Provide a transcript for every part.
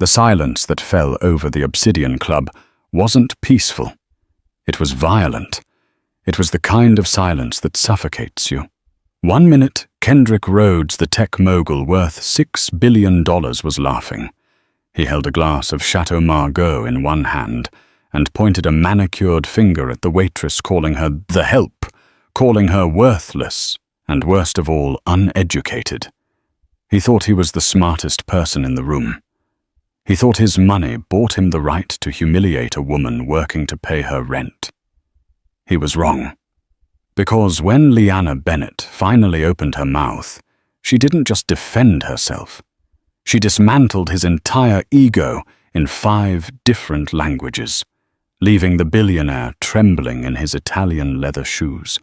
The silence that fell over the Obsidian Club wasn't peaceful. It was violent. It was the kind of silence that suffocates you. 1 minute, Kendrick Rhodes, the tech mogul worth $6 billion, was laughing. He held a glass of Chateau Margaux in one hand and pointed a manicured finger at the waitress, calling her the help, calling her worthless, and worst of all, uneducated. He thought he was the smartest person in the room. He thought his money bought him the right to humiliate a woman working to pay her rent. He was wrong. Because when Lyanna Bennett finally opened her mouth, she didn't just defend herself. She dismantled his entire ego in 5 different languages, leaving the billionaire trembling in his Italian leather shoes.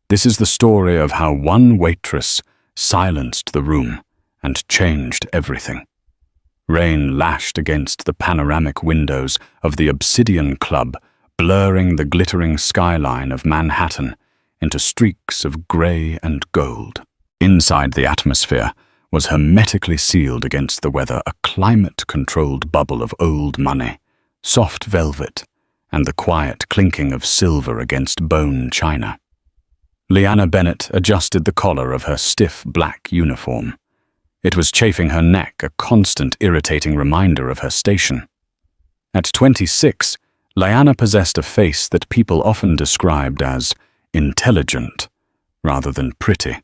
This is the story of how one waitress silenced the room and changed everything. Rain lashed against the panoramic windows of the Obsidian Club, blurring the glittering skyline of Manhattan into streaks of grey and gold. Inside the atmosphere was hermetically sealed against the weather a climate-controlled bubble of old money, soft velvet, and the quiet clinking of silver against bone china. Lyanna Bennett adjusted the collar of her stiff black uniform. It was chafing her neck, a constant irritating reminder of her station. At 26, Lyanna possessed a face that people often described as intelligent rather than pretty,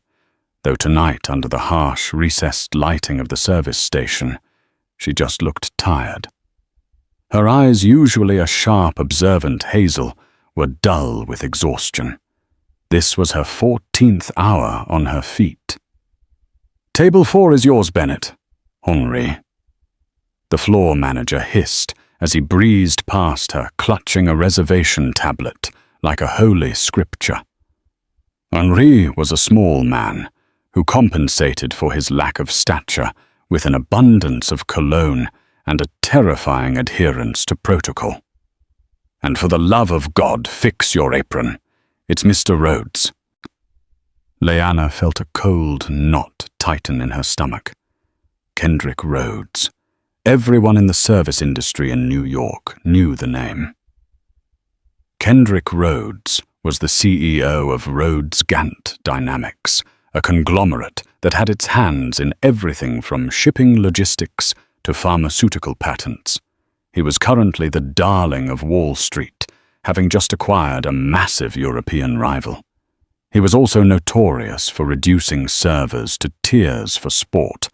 though tonight, under the harsh, recessed lighting of the service station, she just looked tired. Her eyes, usually a sharp, observant hazel, were dull with exhaustion. This was her 14th hour on her feet. "Table 4 is yours, Bennett." "Henri." The floor manager hissed as he breezed past her, clutching a reservation tablet like a holy scripture. Henri was a small man who compensated for his lack of stature with an abundance of cologne and a terrifying adherence to protocol. "And for the love of God, fix your apron. It's Mr. Rhodes." Lyanna felt a cold knot tighten in her stomach. Kendrick Rhodes. Everyone in the service industry in New York knew the name. Kendrick Rhodes was the CEO of Rhodes Gant Dynamics, a conglomerate that had its hands in everything from shipping logistics to pharmaceutical patents. He was currently the darling of Wall Street, having just acquired a massive European rival. He was also notorious for reducing servers to tears for sport.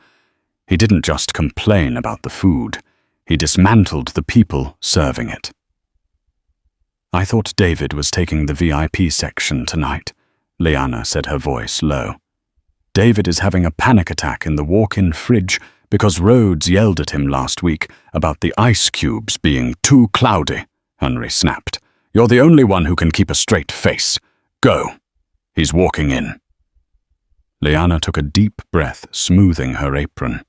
He didn't just complain about the food, he dismantled the people serving it. "I thought David was taking the VIP section tonight," Lyanna said, her voice low. "David is having a panic attack in the walk-in fridge because Rhodes yelled at him last week about the ice cubes being too cloudy," Henri snapped. "You're the only one who can keep a straight face. Go. He's walking in." Lyanna took a deep breath, smoothing her apron.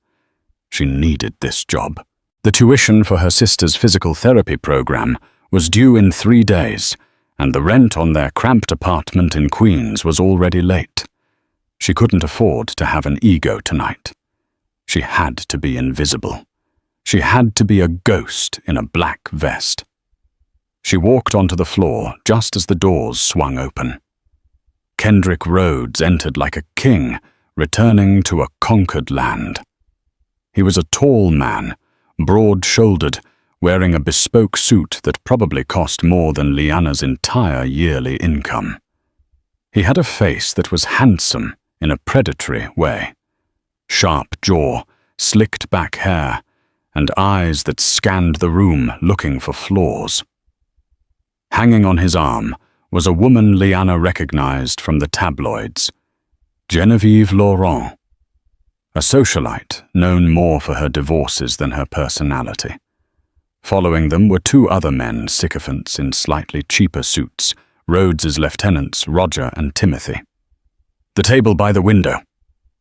She needed this job. The tuition for her sister's physical therapy program was due in 3 days, and the rent on their cramped apartment in Queens was already late. She couldn't afford to have an ego tonight. She had to be invisible. She had to be a ghost in a black vest. She walked onto the floor just as the doors swung open. Kendrick Rhodes entered like a king, returning to a conquered land. He was a tall man, broad-shouldered, wearing a bespoke suit that probably cost more than Lyanna's entire yearly income. He had a face that was handsome in a predatory way. Sharp jaw, slicked back hair, and eyes that scanned the room looking for flaws. Hanging on his arm was a woman Lyanna recognized from the tabloids, Genevieve Laurent, a socialite known more for her divorces than her personality. Following them were 2 other men, sycophants in slightly cheaper suits, Rhodes's lieutenants Roger and Timothy. "The table by the window,"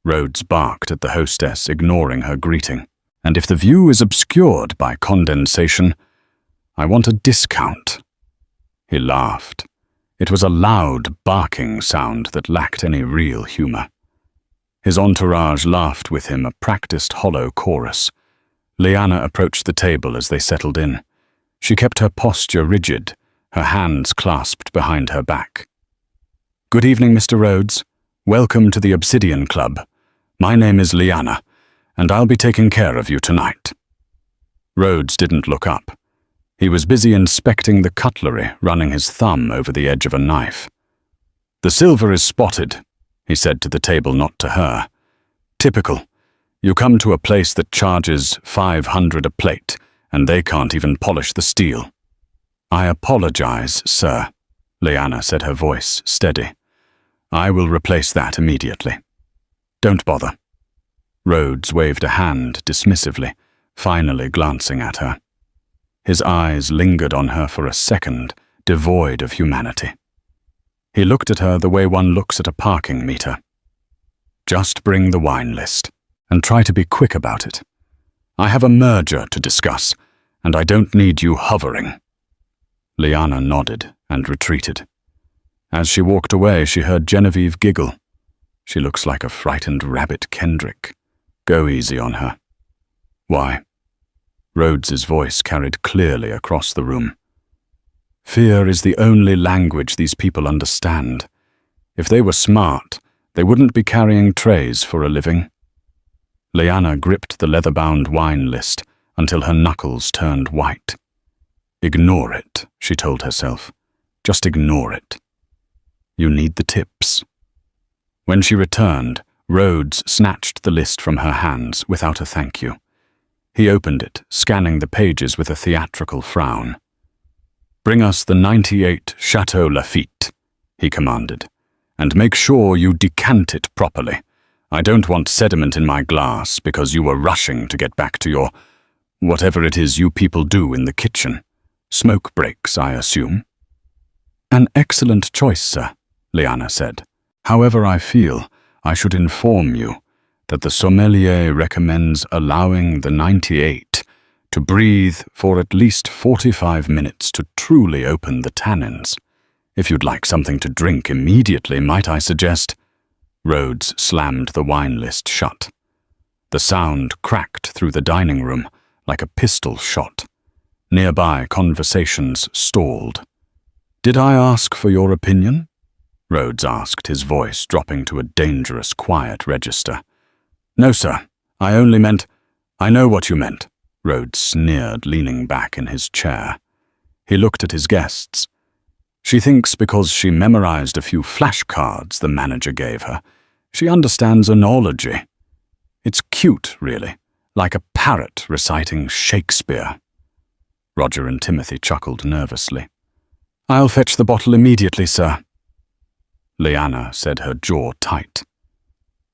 Rhodes barked at the hostess, ignoring her greeting. "And if the view is obscured by condensation, I want a discount." He laughed. It was a loud, barking sound that lacked any real humor. His entourage laughed with him, a practiced hollow chorus. Lyanna approached the table as they settled in. She kept her posture rigid, her hands clasped behind her back. "Good evening, Mr. Rhodes. Welcome to the Obsidian Club. My name is Lyanna, and I'll be taking care of you tonight." Rhodes didn't look up. He was busy inspecting the cutlery, running his thumb over the edge of a knife. "The silver is spotted," he said to the table, not to her. "Typical. You come to a place that charges $500 a plate, and they can't even polish the steel." "I apologize, sir," Lyanna said, her voice steady. "I will replace that immediately. Don't bother." Rhodes waved a hand dismissively, finally glancing at her. His eyes lingered on her for a second, devoid of humanity. He looked at her the way one looks at a parking meter. "Just bring the wine list, and try to be quick about it. I have a merger to discuss, and I don't need you hovering." Lyanna nodded and retreated. As she walked away, she heard Genevieve giggle. "She looks like a frightened rabbit, Kendrick. Go easy on her." "Why?" Rhodes's voice carried clearly across the room. "Fear is the only language these people understand. If they were smart, they wouldn't be carrying trays for a living." Lyanna gripped the leather-bound wine list until her knuckles turned white. "Ignore it," she told herself. "Just ignore it. You need the tips." When she returned, Rhodes snatched the list from her hands without a thank you. He opened it, scanning the pages with a theatrical frown. "Bring us the 98 Chateau Lafite," he commanded, "and make sure you decant it properly. I don't want sediment in my glass because you were rushing to get back to your whatever it is you people do in the kitchen. Smoke breaks, I assume." "An excellent choice, sir," Lyanna said. "However, I feel I should inform you that the sommelier recommends allowing the 98 to breathe for at least 45 minutes to truly open the tannins. If you'd like something to drink immediately, might I suggest—" Rhodes slammed the wine list shut. The sound cracked through the dining room like a pistol shot. Nearby, conversations stalled. "Did I ask for your opinion?" Rhodes asked, his voice dropping to a dangerous, quiet register. "No, sir. I only meant—" "I know what you meant," Rhodes sneered, leaning back in his chair. He looked at his guests. "She thinks because she memorized a few flashcards the manager gave her, she understands onology. It's cute, really, like a parrot reciting Shakespeare." Roger and Timothy chuckled nervously. "I'll fetch the bottle immediately, sir." Lyanna said, her jaw tight.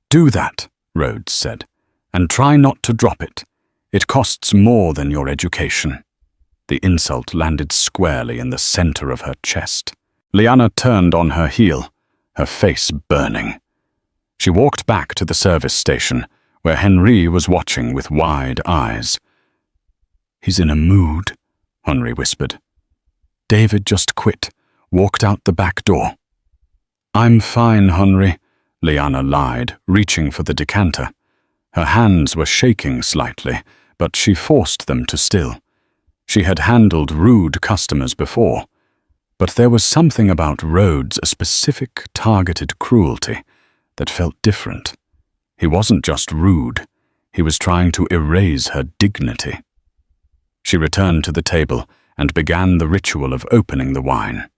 "Do that," Rhodes said, "and try not to drop it. It costs more than your education." The insult landed squarely in the center of her chest. Lyanna turned on her heel, her face burning. She walked back to the service station, where Henri was watching with wide eyes. "He's in a mood," Henri whispered. "David just quit, walked out the back door." "I'm fine, Henri," Lyanna lied, reaching for the decanter. Her hands were shaking slightly, but she forced them to still. She had handled rude customers before, but there was something about Rhodes, a specific, targeted cruelty, that felt different. He wasn't just rude, he was trying to erase her dignity. She returned to the table and began the ritual of opening the wine.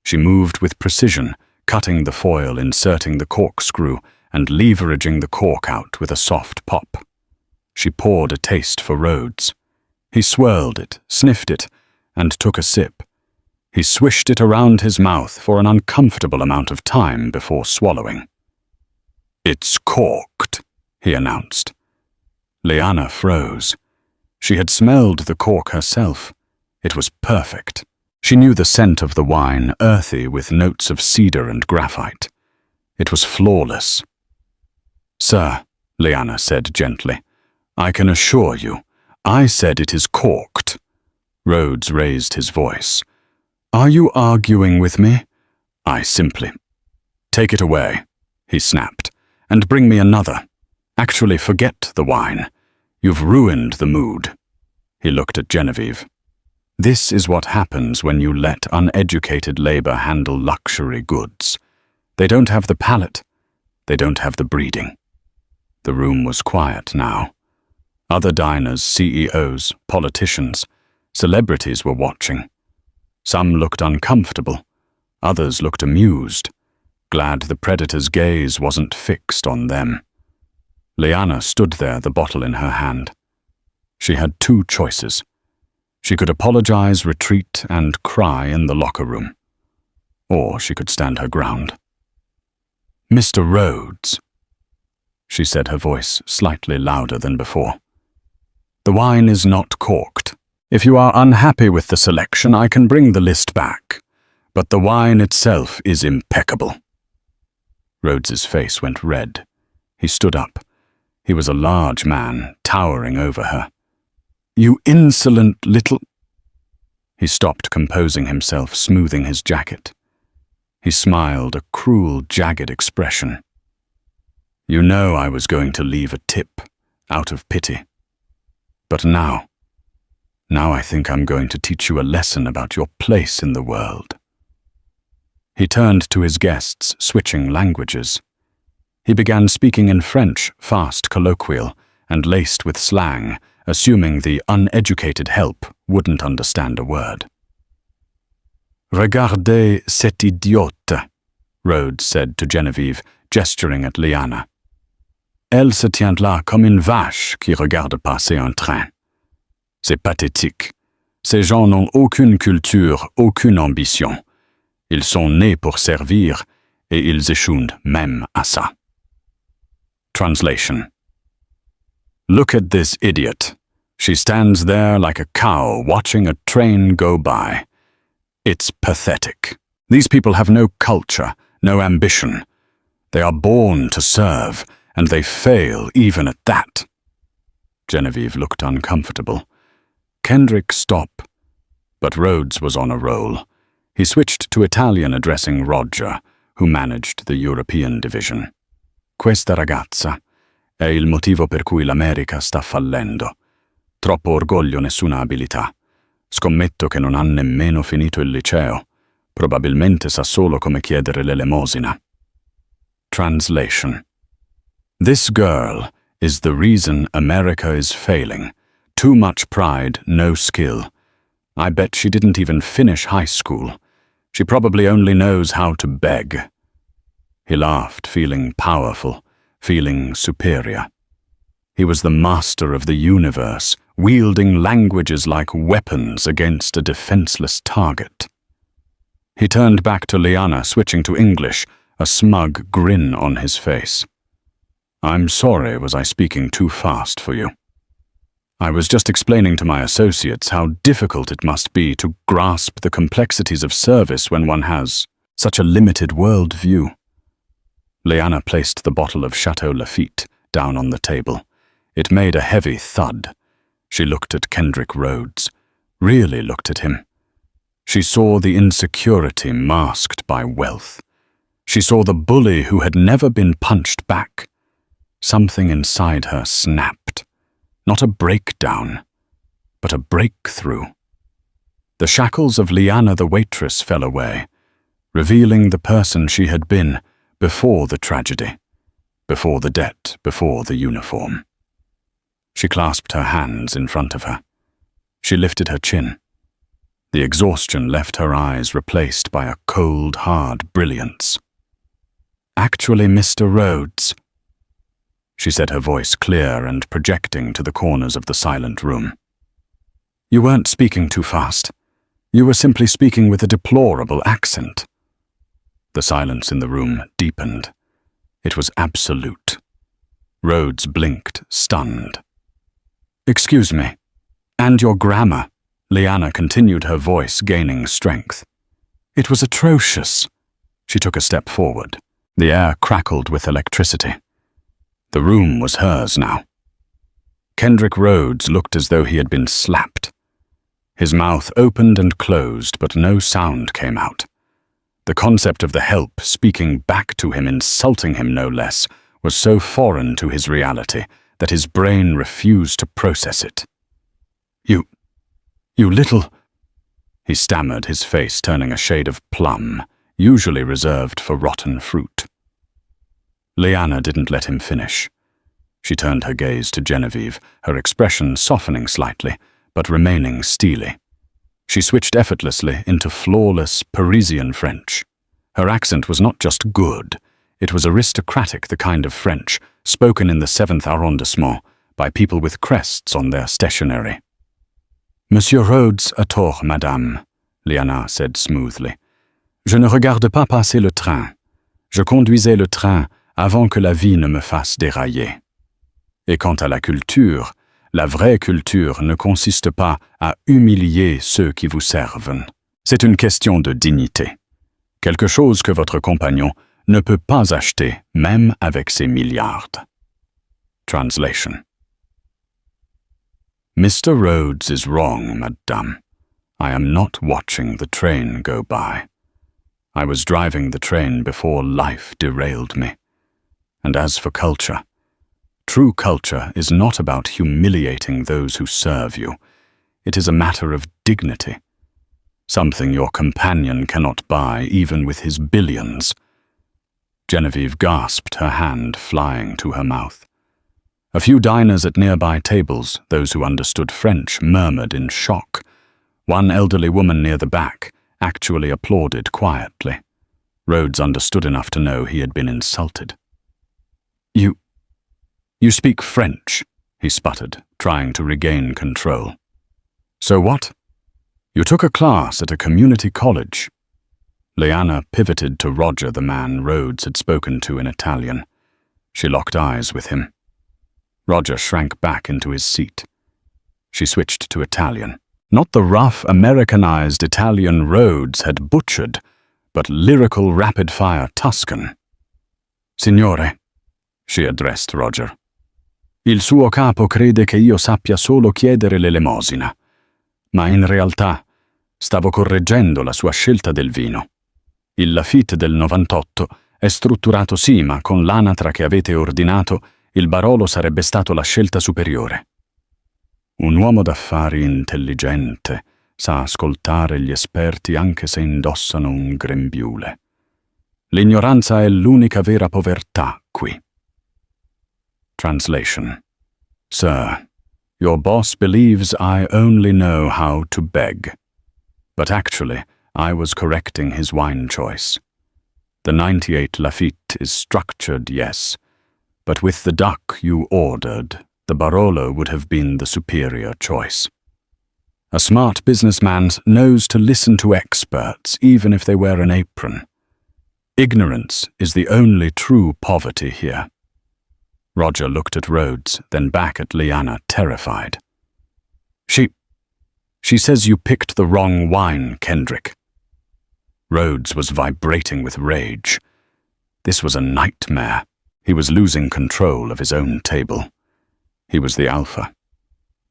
She moved with precision, cutting the foil, inserting the corkscrew, and leveraging the cork out with a soft pop. She poured a taste for Rhodes. He swirled it, sniffed it, and took a sip. He swished it around his mouth for an uncomfortable amount of time before swallowing. "It's corked," he announced. Lyanna froze. She had smelled the cork herself. It was perfect. She knew the scent of the wine, earthy with notes of cedar and graphite. It was flawless. "Sir," Lyanna said gently, "I can assure you, I said it is corked." Rhodes raised his voice. "Are you arguing with me?" "I simply—" "Take it away," he snapped, "and bring me another. Actually, forget the wine. You've ruined the mood." He looked at Genevieve. "This is what happens when you let uneducated labor handle luxury goods. They don't have the palate. They don't have the breeding." The room was quiet now. Other diners, CEOs, politicians, celebrities were watching. Some looked uncomfortable. Others looked amused, glad the predator's gaze wasn't fixed on them. Lyanna stood there, the bottle in her hand. She had two choices. She could apologize, retreat, and cry in the locker room. Or she could stand her ground. "Mr. Rhodes," she said, her voice slightly louder than before. "The wine is not corked. If you are unhappy with the selection, I can bring the list back. But the wine itself is impeccable." Rhodes's face went red. He stood up. He was a large man, towering over her. "You insolent little—" He stopped, composing himself, smoothing his jacket. He smiled, a cruel, jagged expression. "You know I was going to leave a tip, out of pity. But now I think I'm going to teach you a lesson about your place in the world." He turned to his guests, switching languages. He began speaking in French, fast, colloquial, and laced with slang, assuming the uneducated help wouldn't understand a word. "Regardez cette idiote," Rhodes said to Genevieve, gesturing at Lyanna. "Elle se tient là comme une vache qui regarde passer un train. C'est pathétique. Ces gens n'ont aucune culture, aucune ambition. Ils sont nés pour servir, et ils échouent même à ça." Translation: "Look at this idiot. She stands there like a cow watching a train go by. It's pathetic. These people have no culture, no ambition. They are born to serve, and they fail even at that." Genevieve looked uncomfortable. Kendrick, stop. But Rhodes was on a roll. He switched to Italian, addressing Roger, who managed the European division. "Questa ragazza è il motivo per cui l'America sta fallendo. Troppo orgoglio, nessuna abilità. Scommetto che non ha nemmeno finito il liceo. Probabilmente sa solo come chiedere l'elemosina." Translation: "This girl is the reason America is failing. Too much pride, no skill. I bet she didn't even finish high school. She probably only knows how to beg." He laughed, feeling powerful, feeling superior. He was the master of the universe, wielding languages like weapons against a defenseless target. He turned back to Lyanna, switching to English, a smug grin on his face. "I'm sorry, was I speaking too fast for you? I was just explaining to my associates how difficult it must be to grasp the complexities of service when one has such a limited world view." Lyanna placed the bottle of Chateau Lafite down on the table. It made a heavy thud. She looked at Kendrick Rhodes, really looked at him. She saw the insecurity masked by wealth. She saw the bully who had never been punched back. Something inside her snapped. Not a breakdown, but a breakthrough. The shackles of Lyanna the waitress fell away, revealing the person she had been before the tragedy, before the debt, before the uniform. She clasped her hands in front of her. She lifted her chin. The exhaustion left her eyes replaced by a cold, hard brilliance. "Actually, Mr. Rhodes," she said, her voice clear and projecting to the corners of the silent room. "You weren't speaking too fast. You were simply speaking with a deplorable accent." The silence in the room deepened. It was absolute. Rhodes blinked, stunned. "Excuse me. And your grammar," Lyanna continued, her voice gaining strength. "It was atrocious." She took a step forward. The air crackled with electricity. The room was hers now. Kendrick Rhodes looked as though he had been slapped. His mouth opened and closed, but no sound came out. The concept of the help speaking back to him, insulting him no less, was so foreign to his reality that his brain refused to process it. You little—" he stammered, his face turning a shade of plum, usually reserved for rotten fruit. Lyanna didn't let him finish. She turned her gaze to Genevieve, her expression softening slightly, but remaining steely. She switched effortlessly into flawless Parisian French. Her accent was not just good, it was aristocratic, the kind of French spoken in the 7th arrondissement by people with crests on their stationery. "Monsieur Rhodes a tort, madame," Lyanna said smoothly. "Je ne regarde pas passer le train. Je conduisais le train avant que la vie ne me fasse dérailler. Et quant à la culture, la vraie culture ne consiste pas à humilier ceux qui vous servent. C'est une question de dignité. Quelque chose que votre compagnon ne peut pas acheter, même avec ses milliards." Translation. "Mr. Rhodes is wrong, madame. I am not watching the train go by. I was driving the train before life derailed me. And as for culture, true culture is not about humiliating those who serve you. It is a matter of dignity, something your companion cannot buy even with his billions." Genevieve gasped, her hand flying to her mouth. A few diners at nearby tables, those who understood French, murmured in shock. One elderly woman near the back actually applauded quietly. Rhodes understood enough to know he had been insulted. You speak French," he sputtered, trying to regain control. "So what? You took a class at a community college." Lyanna pivoted to Roger, the man Rhodes had spoken to in Italian. She locked eyes with him. Roger shrank back into his seat. She switched to Italian. Not the rough, Americanized Italian Rhodes had butchered, but lyrical, rapid-fire Tuscan. "Signore," she addressed Roger, "il suo capo crede che io sappia solo chiedere l'elemosina, ma in realtà stavo correggendo la sua scelta del vino. Il Lafite del 98 è strutturato sì, ma con l'anatra che avete ordinato il Barolo sarebbe stato la scelta superiore. Un uomo d'affari intelligente sa ascoltare gli esperti anche se indossano un grembiule. L'ignoranza è l'unica vera povertà qui." Translation. "Sir, your boss believes I only know how to beg. But actually, I was correcting his wine choice. The 98 Lafite is structured, yes, but with the duck you ordered, the Barolo would have been the superior choice. A smart businessman knows to listen to experts, even if they wear an apron. Ignorance is the only true poverty here." Roger looked at Rhodes, then back at Lyanna, terrified. She says you picked the wrong wine, Kendrick." Rhodes was vibrating with rage. This was a nightmare. He was losing control of his own table. He was the alpha.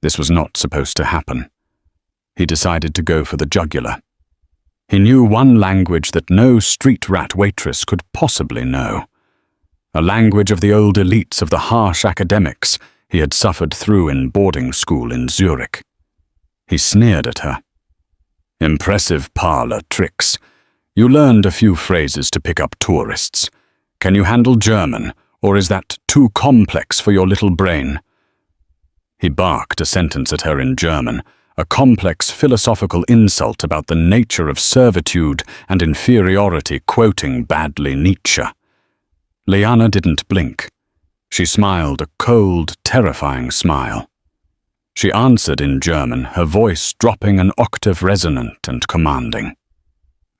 This was not supposed to happen. He decided to go for the jugular. He knew one language that no street rat waitress could possibly know. A language of the old elites, of the harsh academics he had suffered through in boarding school in Zurich. He sneered at her. "Impressive parlor tricks. You learned a few phrases to pick up tourists. Can you handle German, or is that too complex for your little brain?" He barked a sentence at her in German, a complex philosophical insult about the nature of servitude and inferiority, quoting badly Nietzsche. Lyanna didn't blink. She smiled a cold, terrifying smile. She answered in German, her voice dropping an octave resonant and commanding.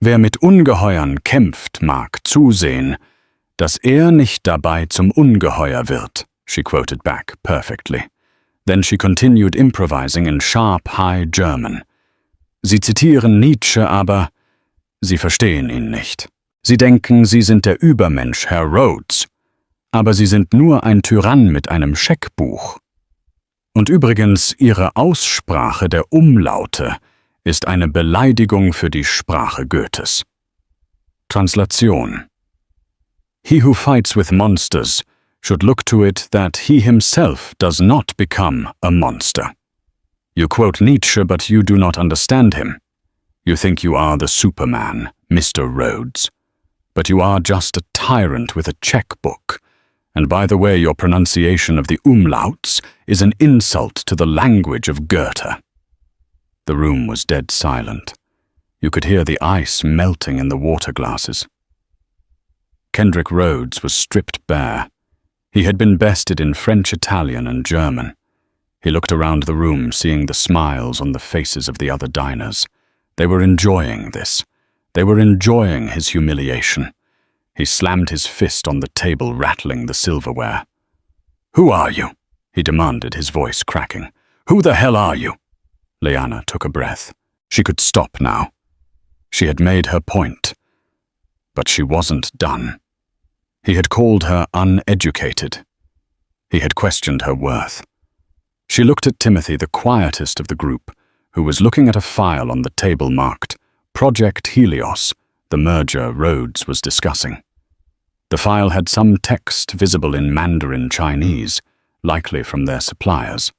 "Wer mit Ungeheuern kämpft, mag zusehen, dass nicht dabei zum Ungeheuer wird," she quoted back perfectly. Then she continued improvising in sharp, high German. "Sie zitieren Nietzsche, aber Sie verstehen ihn nicht. Sie denken, Sie sind der Übermensch, Herr Rhodes. Aber Sie sind nur ein Tyrann mit einem Scheckbuch. Und übrigens, Ihre Aussprache der Umlaute ist eine Beleidigung für die Sprache Goethes." Translation. "He who fights with monsters should look to it that he himself does not become a monster. You quote Nietzsche, but you do not understand him. You think you are the Superman, Mr. Rhodes. But you are just a tyrant with a checkbook. And by the way, your pronunciation of the umlauts is an insult to the language of Goethe. The room was dead silent. You could hear the ice melting in the water glasses. Kendrick Rhodes was stripped bare. He had been bested in French, Italian, and German. He looked around the room, seeing the smiles on the faces of the other diners. They were enjoying this. They were enjoying his humiliation. He slammed his fist on the table, rattling the silverware. "Who are you?" he demanded, his voice cracking. "Who the hell are you?" Lyanna took a breath. She could stop now. She had made her point. But she wasn't done. He had called her uneducated. He had questioned her worth. She looked at Timothy, the quietest of the group, who was looking at a file on the table marked Project Helios, the merger Rhodes was discussing. The file had some text visible in Mandarin Chinese, likely from their suppliers.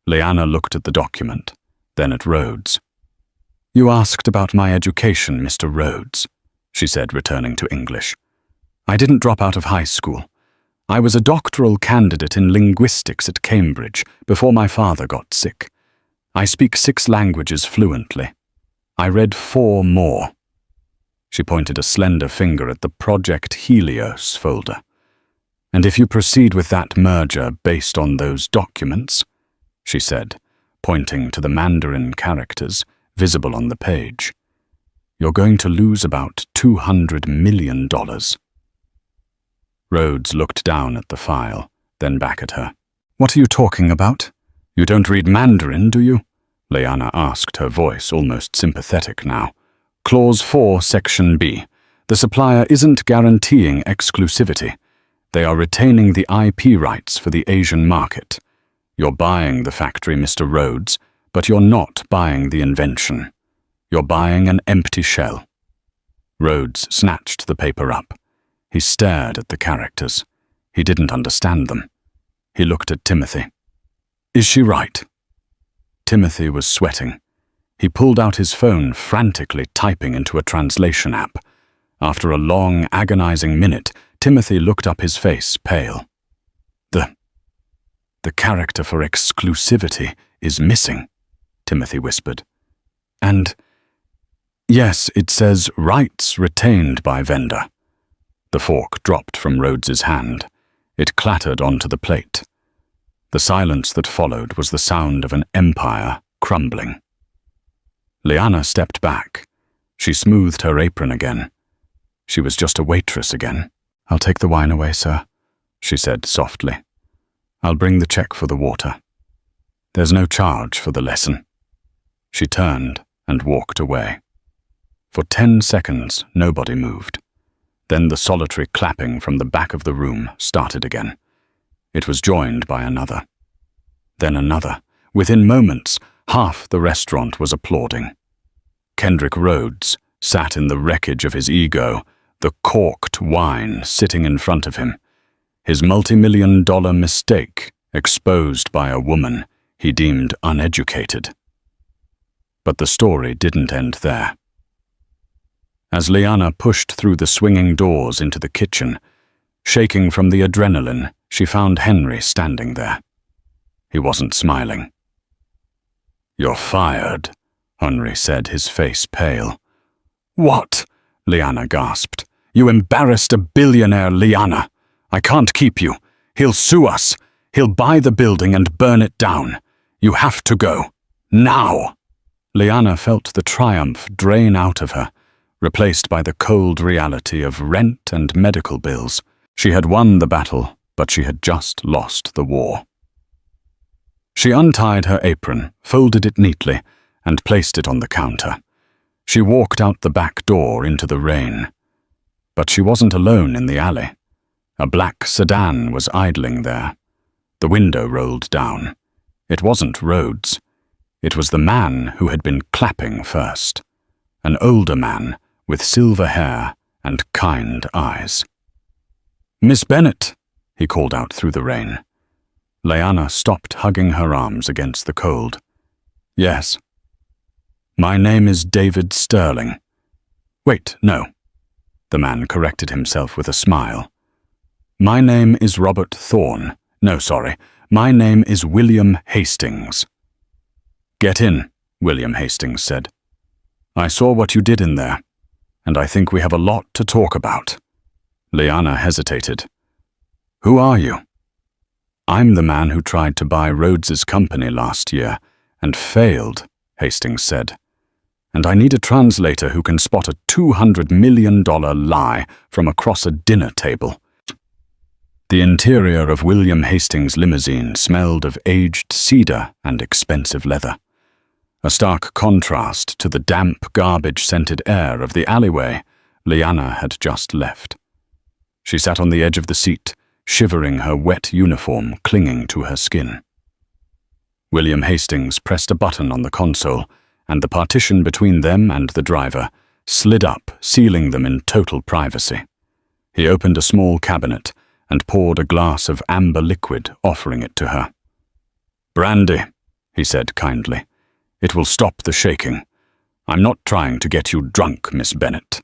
Lyanna looked at the document, then at Rhodes. "You asked about my education, Mr. Rhodes," she said, returning to English. "I didn't drop out of high school. I was a doctoral candidate in linguistics at Cambridge before my father got sick. I speak 6 languages fluently. I read 4 more. She pointed a slender finger at the Project Helios folder. "And if you proceed with that merger based on those documents," she said, pointing to the Mandarin characters visible on the page, "you're going to lose about $200 million. Rhodes looked down at the file, then back at her. "What are you talking about? You don't read Mandarin, do you?" Lyanna asked, her voice almost sympathetic now. "Clause 4, Section B. The supplier isn't guaranteeing exclusivity. They are retaining the IP rights for the Asian market. You're buying the factory, Mr. Rhodes, but you're not buying the invention. You're buying an empty shell." Rhodes snatched the paper up. He stared at the characters. He didn't understand them. He looked at Timothy. "Is she right?" Timothy was sweating. He pulled out his phone, frantically typing into a translation app. After a long, agonizing minute, Timothy looked up, his face pale. The character for exclusivity is missing," Timothy whispered. "And yes, it says rights retained by vendor." The fork dropped from Rhodes's hand. It clattered onto the plate. The silence that followed was the sound of an empire crumbling. Lyanna stepped back. She smoothed her apron again. She was just a waitress again. "I'll take the wine away, sir," she said softly. "I'll bring the check for the water. There's no charge for the lesson." She turned and walked away. For 10 seconds, nobody moved. Then the solitary clapping from the back of the room started again. It was joined by another. Then another. Within moments, half the restaurant was applauding. Kendrick Rhodes sat in the wreckage of his ego, the corked wine sitting in front of him. His multi-million-dollar mistake exposed by a woman he deemed uneducated. But the story didn't end there. As Lyanna pushed through the swinging doors into the kitchen, shaking from the adrenaline, she found Henry standing there. He wasn't smiling. "You're fired," Henry said, his face pale. "What?" Lyanna gasped. "You embarrassed a billionaire, Lyanna. I can't keep you. He'll sue us. He'll buy the building and burn it down. You have to go. Now!" Lyanna felt the triumph drain out of her, replaced by the cold reality of rent and medical bills. She had won the battle, but she had just lost the war. She untied her apron, folded it neatly, and placed it on the counter. She walked out the back door into the rain. But she wasn't alone in the alley. A black sedan was idling there. The window rolled down. It wasn't Rhodes. It was the man who had been clapping first. An older man with silver hair and kind eyes. "Miss Bennett," he called out through the rain. Lyanna stopped hugging her arms against the cold. Yes. My name is David Sterling. Wait, no. The man corrected himself with a smile. My name is Robert Thorne. No, sorry. My name is William Hastings. Get in, William Hastings said. I saw what you did in there, and I think we have a lot to talk about. Lyanna hesitated. Who are you? I'm the man who tried to buy Rhodes's company last year and failed, Hastings said. And I need a translator who can spot a $200 million lie from across a dinner table. The interior of William Hastings' limousine smelled of aged cedar and expensive leather, a stark contrast to the damp, garbage-scented air of the alleyway Lyanna had just left. She sat on the edge of the seat, shivering, her wet uniform clinging to her skin. William Hastings pressed a button on the console, and the partition between them and the driver slid up, sealing them in total privacy. He opened a small cabinet and poured a glass of amber liquid, offering it to her. Brandy, he said kindly. It will stop the shaking. I'm not trying to get you drunk, Miss Bennett.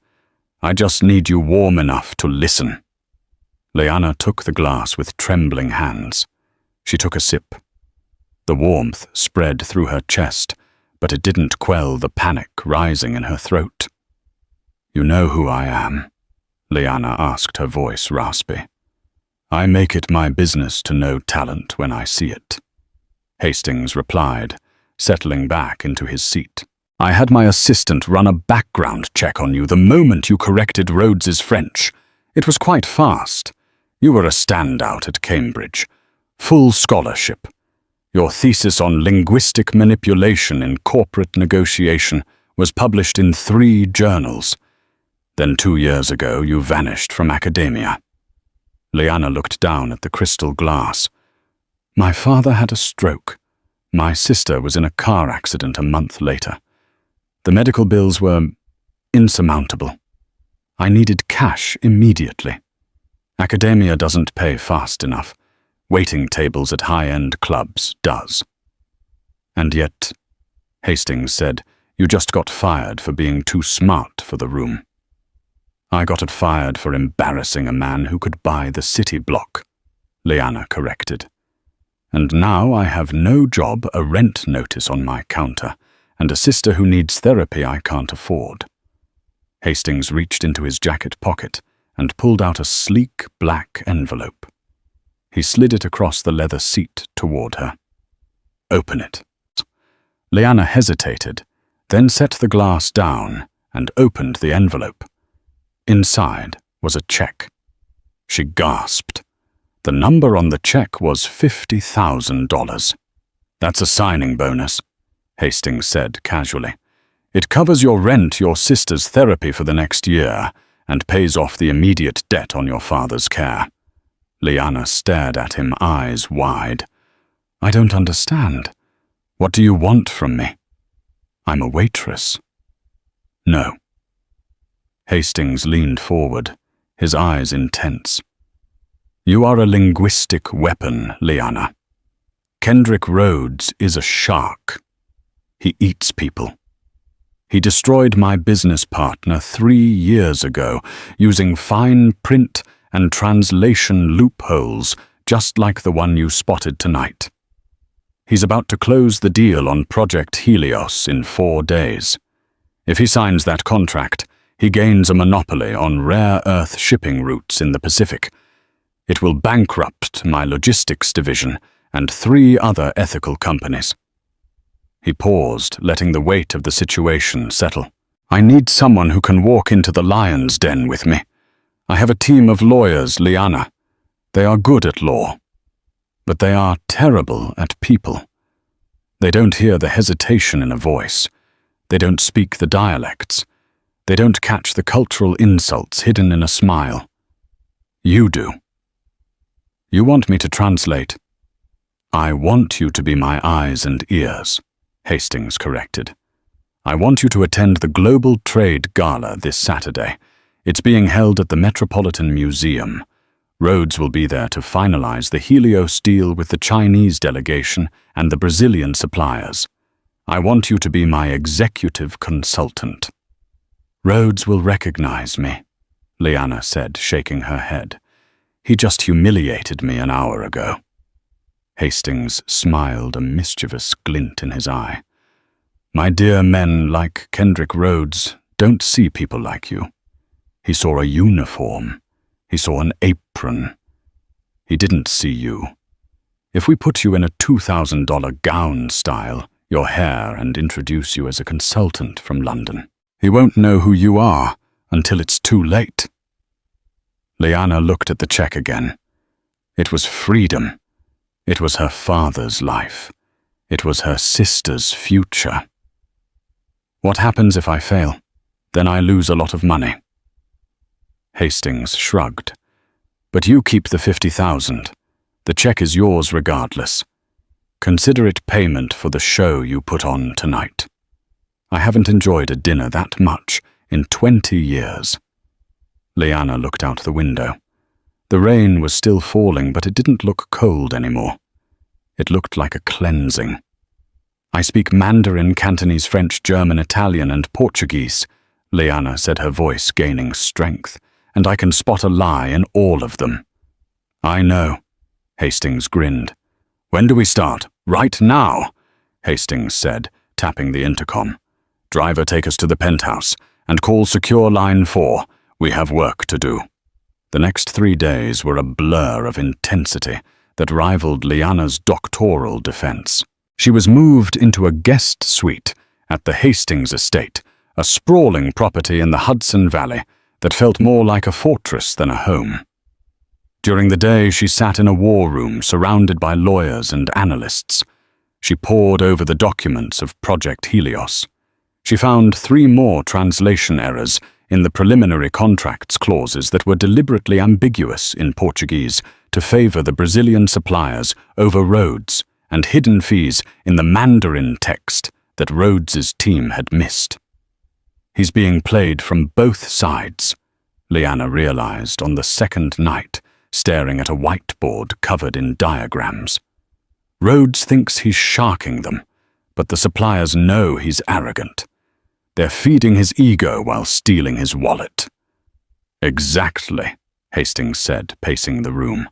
I just need you warm enough to listen. Lyanna took the glass with trembling hands. She took a sip. The warmth spread through her chest, but it didn't quell the panic rising in her throat. You know who I am? Lyanna asked, her voice raspy. I make it my business to know talent when I see it. Hastings replied, settling back into his seat. I had my assistant run a background check on you the moment you corrected Rhodes's French. It was quite fast. You were a standout at Cambridge. Full scholarship. Your thesis on linguistic manipulation in corporate negotiation was published in 3 journals. Then 2 years ago, you vanished from academia. Lyanna looked down at the crystal glass. My father had a stroke. My sister was in a car accident a month later. The medical bills were insurmountable. I needed cash immediately. Academia doesn't pay fast enough. Waiting tables at high-end clubs does. And yet, Hastings said, you just got fired for being too smart for the room. I got it fired for embarrassing a man who could buy the city block, Lyanna corrected. And now I have no job, a rent notice on my counter, and a sister who needs therapy I can't afford. Hastings reached into his jacket pocket and pulled out a sleek black envelope. He slid it across the leather seat toward her. Open it. Lyanna hesitated, then set the glass down and opened the envelope. Inside was a check. She gasped. The number on the check was $50,000. That's a signing bonus, Hastings said casually. It covers your rent, your sister's therapy for the next year, and pays off the immediate debt on your father's care. Lyanna stared at him, eyes wide. I don't understand. What do you want from me? I'm a waitress. No. Hastings leaned forward, his eyes intense. You are a linguistic weapon, Lyanna. Kendrick Rhodes is a shark. He eats people. He destroyed my business partner 3 years ago using fine print and translation loopholes just like the one you spotted tonight. He's about to close the deal on Project Helios in 4 days. If he signs that contract, he gains a monopoly on rare earth shipping routes in the Pacific. It will bankrupt my logistics division and 3 other ethical companies. He paused, letting the weight of the situation settle. I need someone who can walk into the lion's den with me. I have a team of lawyers, Lyanna. They are good at law, but they are terrible at people. They don't hear the hesitation in a voice. They don't speak the dialects. They don't catch the cultural insults hidden in a smile. You do. You want me to translate? I want you to be my eyes and ears, Hastings corrected. I want you to attend the Global Trade Gala this Saturday. It's being held at the Metropolitan Museum. Rhodes will be there to finalize the Helios deal with the Chinese delegation and the Brazilian suppliers. I want you to be my executive consultant." "Rhodes will recognize me," Lyanna said, shaking her head. "He just humiliated me an hour ago." Hastings smiled, a mischievous glint in his eye. "My dear, men like Kendrick Rhodes don't see people like you. He saw a uniform. He saw an apron. He didn't see you. If we put you in a $2,000 gown style, your hair, and introduce you as a consultant from London, he won't know who you are until it's too late." Lyanna looked at the check again. It was freedom. It was her father's life. It was her sister's future. "What happens if I fail? Then I lose a lot of money." Hastings shrugged. "But you keep the 50,000. The check is yours regardless. Consider it payment for the show you put on tonight. I haven't enjoyed a dinner that much in 20 years. Lyanna looked out the window. The rain was still falling, but it didn't look cold anymore. It looked like a cleansing. "I speak Mandarin, Cantonese, French, German, Italian, and Portuguese," Lyanna said, her voice gaining strength, "and I can spot a lie in all of them." "I know," Hastings grinned. "When do we start?" "Right now," Hastings said, tapping the intercom. "Driver, take us to the penthouse, and call secure line 4. We have work to do." The next 3 days were a blur of intensity that rivaled Lyanna's doctoral defense. She was moved into a guest suite at the Hastings estate, a sprawling property in the Hudson Valley that felt more like a fortress than a home. During the day, she sat in a war room surrounded by lawyers and analysts. She pored over the documents of Project Helios. She found 3 more translation errors in the preliminary contracts clauses that were deliberately ambiguous in Portuguese to favor the Brazilian suppliers over Rhodes, and hidden fees in the Mandarin text that Rhodes's team had missed. "He's being played from both sides," Lyanna realized on the second night, staring at a whiteboard covered in diagrams. "Rhodes thinks he's sharking them, but the suppliers know he's arrogant. They're feeding his ego while stealing his wallet." "Exactly," Hastings said, pacing the room.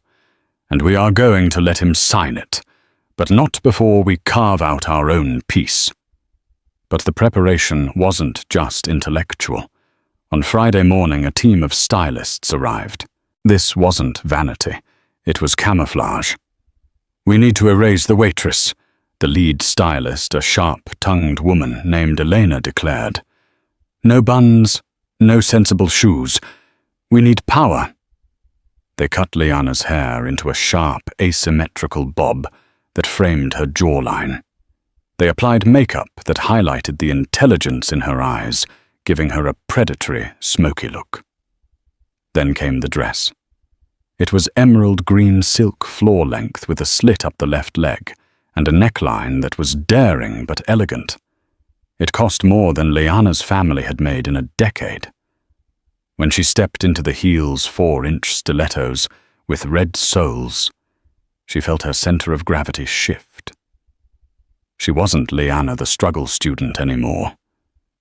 "And we are going to let him sign it, but not before we carve out our own piece." But the preparation wasn't just intellectual. On Friday morning, a team of stylists arrived. This wasn't vanity. It was camouflage. "We need to erase the waitress," the lead stylist, a sharp-tongued woman named Elena, declared. "No buns, no sensible shoes. We need power." They cut Lyanna's hair into a sharp, asymmetrical bob that framed her jawline. They applied makeup that highlighted the intelligence in her eyes, giving her a predatory, smoky look. Then came the dress. It was emerald green silk floor length with a slit up the left leg, and a neckline that was daring but elegant. It cost more than Lyanna's family had made in a decade. When she stepped into the heels 4-inch stilettos with red soles, she felt her center of gravity shift. She wasn't Lyanna the struggle student anymore.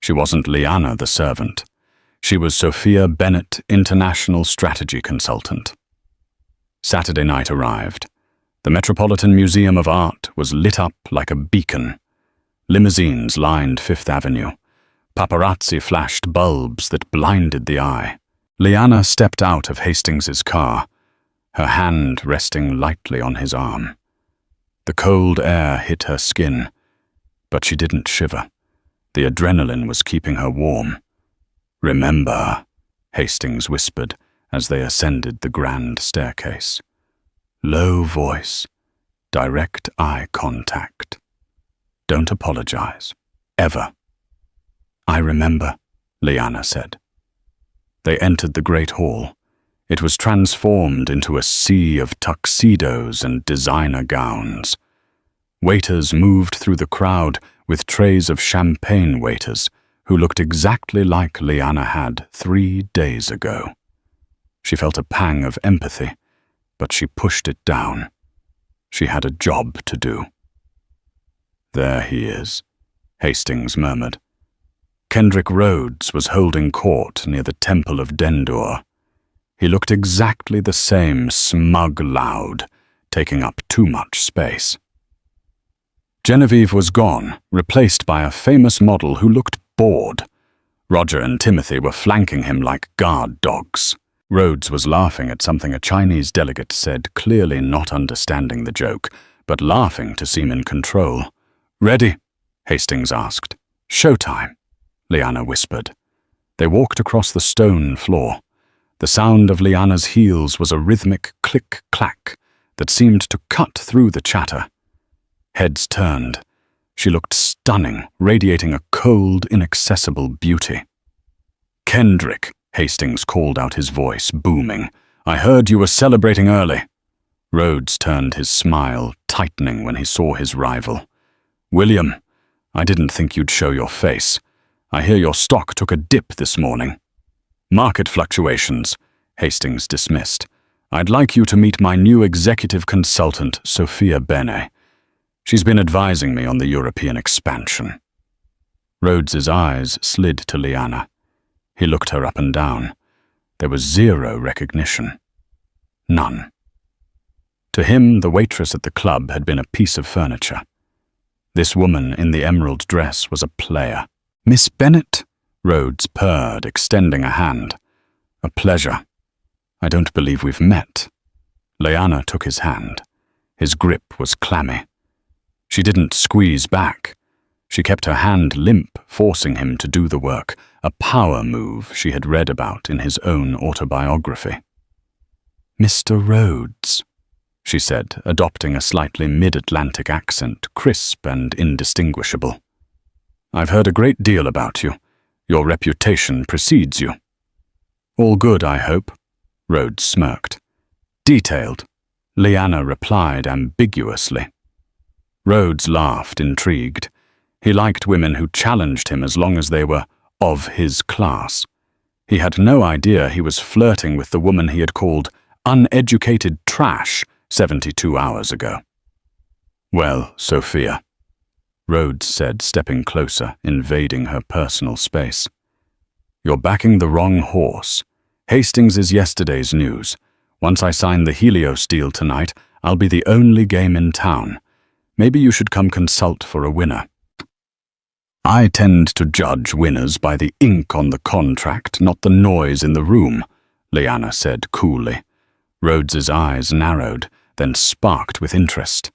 She wasn't Lyanna the servant. She was Sophia Bennett, international strategy consultant. Saturday night arrived. The Metropolitan Museum of Art was lit up like a beacon. Limousines lined Fifth Avenue. Paparazzi flashed bulbs that blinded the eye. Lyanna stepped out of Hastings's car, her hand resting lightly on his arm. The cold air hit her skin, but she didn't shiver. The adrenaline was keeping her warm. "Remember," Hastings whispered as they ascended the grand staircase. Low voice, direct eye contact. Don't apologize, ever. "I remember," Lyanna said. They entered the great hall. It was transformed into a sea of tuxedos and designer gowns. Waiters moved through the crowd with trays of champagne waiters who looked exactly like Lyanna had 3 days ago. She felt a pang of empathy but she pushed it down. She had a job to do. "There he is," Hastings murmured. Kendrick Rhodes was holding court near the Temple of Dendur. He looked exactly the same, smug loud, taking up too much space. Genevieve was gone, replaced by a famous model who looked bored. Roger and Timothy were flanking him like guard dogs. Rhodes was laughing at something a Chinese delegate said, clearly not understanding the joke, but laughing to seem in control. "Ready?" Hastings asked. "Showtime," Lyanna whispered. They walked across the stone floor. The sound of Lyanna's heels was a rhythmic click-clack that seemed to cut through the chatter. Heads turned. She looked stunning, radiating a cold, inaccessible beauty. "Kendrick," Hastings called out, his voice booming. "I heard you were celebrating early." Rhodes turned, his smile tightening when he saw his rival. "William, I didn't think you'd show your face. I hear your stock took a dip this morning." "Market fluctuations," Hastings dismissed. "I'd like you to meet my new executive consultant, Sophia Bennett. She's been advising me on the European expansion." Rhodes's eyes slid to Lyanna. He looked her up and down. There was zero recognition. None. To him, the waitress at the club had been a piece of furniture. This woman in the emerald dress was a player. "Miss Bennett?" Rhodes purred, extending a hand. "A pleasure. I don't believe we've met." Lyanna took his hand. His grip was clammy. She didn't squeeze back. She kept her hand limp, forcing him to do the work, a power move she had read about in his own autobiography. "Mr. Rhodes," she said, adopting a slightly mid-Atlantic accent, crisp and indistinguishable. "I've heard a great deal about you. Your reputation precedes you." "All good, I hope," Rhodes smirked. "Detailed," Lyanna replied ambiguously. Rhodes laughed, intrigued. He liked women who challenged him as long as they were of his class. He had no idea he was flirting with the woman he had called uneducated trash 72 hours ago. "Well, Sophia," Rhodes said, stepping closer, invading her personal space. "You're backing the wrong horse. Hastings is yesterday's news. Once I sign the Helios deal tonight, I'll be the only game in town. Maybe you should come consult for a winner." "I tend to judge winners by the ink on the contract, not the noise in the room," Lyanna said coolly. Rhodes's eyes narrowed, then sparked with interest.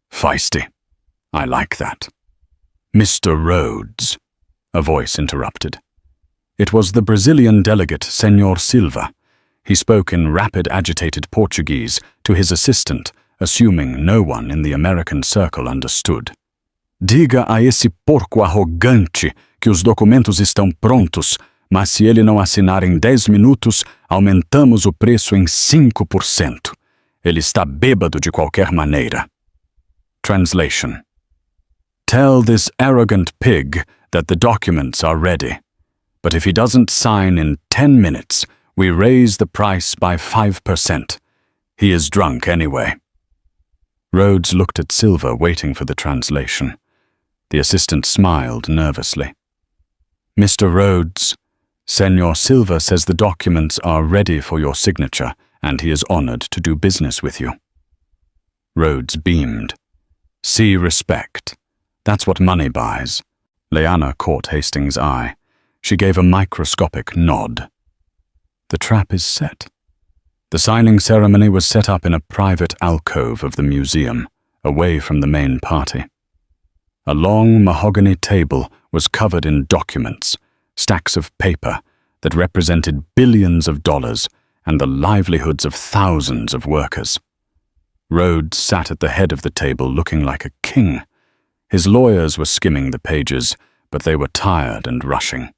"Feisty. I like that." "Mr. Rhodes," a voice interrupted. It was the Brazilian delegate, Senhor Silva. He spoke in rapid, agitated Portuguese to his assistant, assuming no one in the American circle understood. "Diga a esse porco arrogante que os documentos estão prontos, mas se ele não assinar em 10 minutos, aumentamos o preço em 5%. Ele está bêbado de qualquer maneira." Translation: "Tell this arrogant pig that the documents are ready. But if he doesn't sign in 10 minutes, we raise the price by 5%. He is drunk anyway." Rhodes looked at Silva, waiting for the translation. The assistant smiled nervously. "Mr. Rhodes, Senor Silva says the documents are ready for your signature, and he is honored to do business with you." Rhodes beamed. "See respect. That's what money buys." Lyanna caught Hastings' eye. She gave a microscopic nod. The trap is set. The signing ceremony was set up in a private alcove of the museum, away from the main party. A long mahogany table was covered in documents, stacks of paper that represented billions of dollars and the livelihoods of thousands of workers. Rhodes sat at the head of the table looking like a king. His lawyers were skimming the pages, but they were tired and rushing.